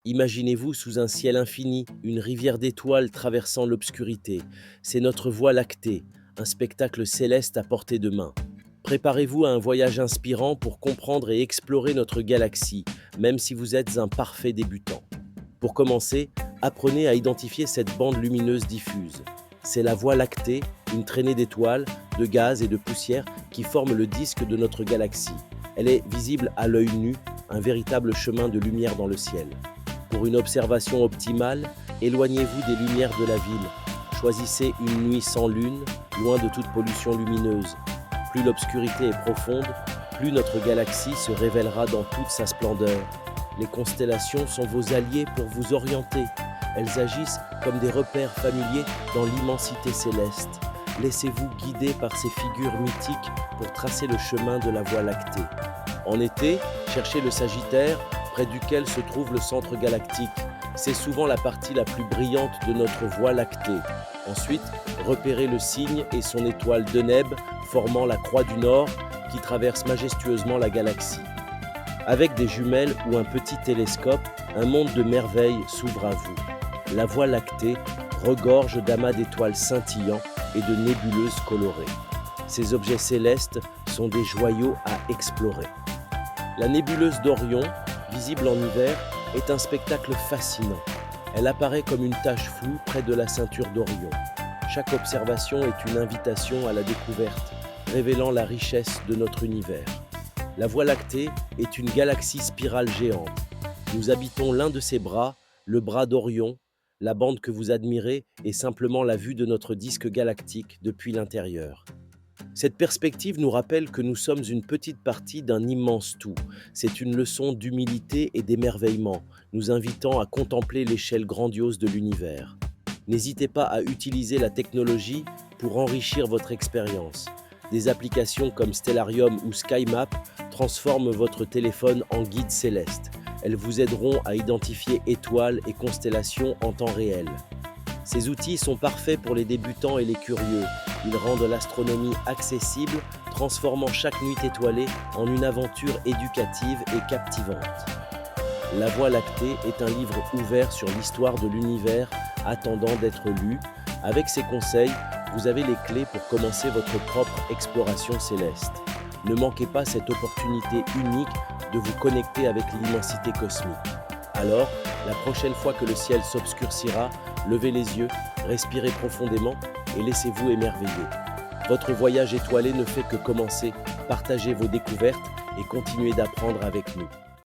Imaginez-vous sous un ciel infini, une rivière d'étoiles traversant l'obscurité. C'est notre Voie lactée, un spectacle céleste à portée de main. Préparez-vous à un voyage inspirant pour comprendre et explorer notre galaxie, même si vous êtes un parfait débutant. Pour commencer, apprenez à identifier cette bande lumineuse diffuse. C'est la Voie lactée, une traînée d'étoiles, de gaz et de poussière qui forme le disque de notre galaxie. Elle est visible à l'œil nu, un véritable chemin de lumière dans le ciel. Pour une observation optimale, éloignez-vous des lumières de la ville. Choisissez une nuit sans lune, loin de toute pollution lumineuse. Plus l'obscurité est profonde, plus notre galaxie se révélera dans toute sa splendeur. Les constellations sont vos alliés pour vous orienter. Elles agissent comme des repères familiers dans l'immensité céleste. Laissez-vous guider par ces figures mythiques pour tracer le chemin de la Voie lactée. En été, cherchez le Sagittaire, près duquel se trouve le centre galactique. C'est souvent la partie la plus brillante de notre Voie lactée. Ensuite, repérez le cygne et son étoile Deneb, formant la Croix du Nord, qui traverse majestueusement la galaxie. Avec des jumelles ou un petit télescope, un monde de merveilles s'ouvre à vous. La Voie lactée regorge d'amas d'étoiles scintillants et de nébuleuses colorées. Ces objets célestes sont des joyaux à explorer. La nébuleuse d'Orion, visible en hiver, est un spectacle fascinant. Elle apparaît comme une tache floue près de la ceinture d'Orion. Chaque observation est une invitation à la découverte, révélant la richesse de notre univers. La Voie lactée est une galaxie spirale géante. Nous habitons l'un de ses bras, le bras d'Orion. La bande que vous admirez est simplement la vue de notre disque galactique depuis l'intérieur. Cette perspective nous rappelle que nous sommes une petite partie d'un immense tout. C'est une leçon d'humilité et d'émerveillement, nous invitant à contempler l'échelle grandiose de l'univers. N'hésitez pas à utiliser la technologie pour enrichir votre expérience. Des applications comme Stellarium ou SkyMap transforment votre téléphone en guide céleste. Elles vous aideront à identifier étoiles et constellations en temps réel. Ces outils sont parfaits pour les débutants et les curieux. Ils rendent l'astronomie accessible, transformant chaque nuit étoilée en une aventure éducative et captivante. La Voie lactée est un livre ouvert sur l'histoire de l'univers attendant d'être lu. Avec ces conseils, vous avez les clés pour commencer votre propre exploration céleste. Ne manquez pas cette opportunité unique de vous connecter avec l'immensité cosmique. Alors, la prochaine fois que le ciel s'obscurcira, levez les yeux, respirez profondément et laissez-vous émerveiller. Votre voyage étoilé ne fait que commencer. Partagez vos découvertes et continuez d'apprendre avec nous.